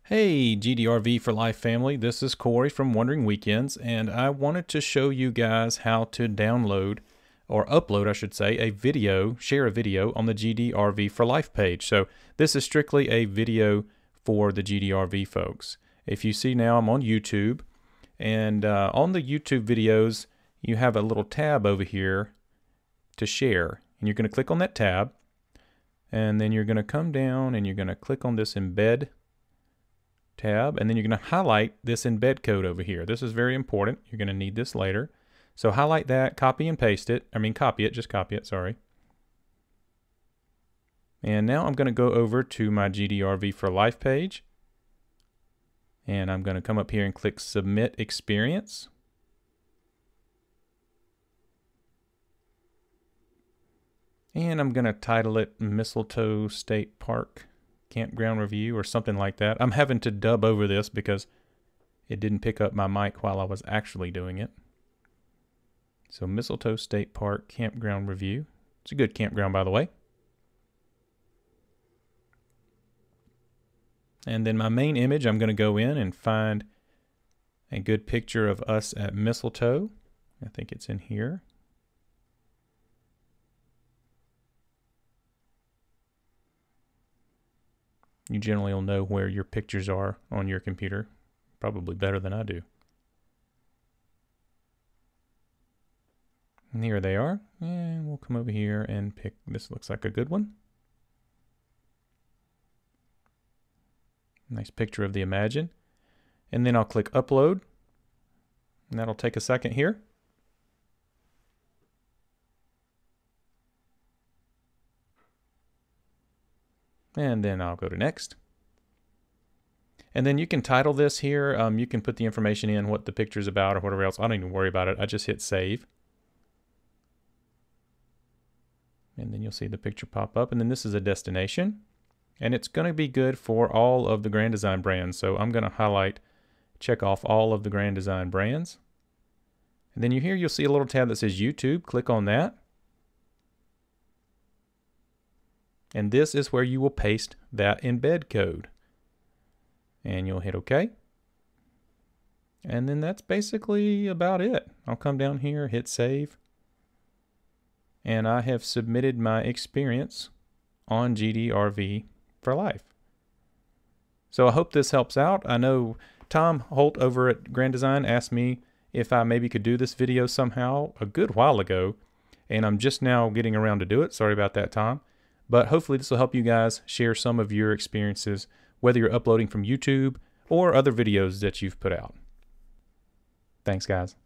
Hey GDRV4Life family, this is Corey from Wandering Weekends, and I wanted to show you guys how to download, or upload I should say, a video, share a video on the GDRV4Life page. So this is strictly a video for the GDRV folks. If you see now, I'm on YouTube, and on the YouTube videos you have a little tab over here to share, and you're going to click on that tab, and then you're going to come down and you're going to click on this embed tab, and then you're going to highlight this embed code over here. This is very important. You're going to need this later. So highlight that, copy and paste it. Copy it, just copy it, sorry. And now I'm going to go over to my GDRV4Life page. And I'm going to come up here and click Submit Experience. And I'm going to title it Mistletoe State Park Campground Review or something like that. I'm having to dub over this because it didn't pick up my mic while I was actually doing it. So Mistletoe State Park Campground Review. It's a good campground, by the way. And then my main image, I'm going to go in and find a good picture of us at Mistletoe. I think it's in here. You generally will know where your pictures are on your computer, probably better than I do. And here they are, and we'll come over here and pick, this looks like a good one. Nice picture of the Imagine. And then I'll click Upload, and that'll take a second here. And then I'll go to Next. And then you can title this here. You can put the information in, what the picture's about or whatever else. I don't even worry about it. I just hit Save. And then you'll see the picture pop up. And then this is a destination. And it's going to be good for all of the Grand Design brands. So I'm going to highlight, check off all of the Grand Design brands. And then you'll see a little tab that says YouTube. Click on that. And this is where you will paste that embed code. And you'll hit OK. And then that's basically about it. I'll come down here, hit Save. And I have submitted my experience on GDRV4Life. So I hope this helps out. I know Tom Holt over at Grand Design asked me if I maybe could do this video somehow a good while ago. And I'm just now getting around to do it. Sorry about that, Tom. But hopefully this will help you guys share some of your experiences, whether you're uploading from YouTube or other videos that you've put out. Thanks, guys.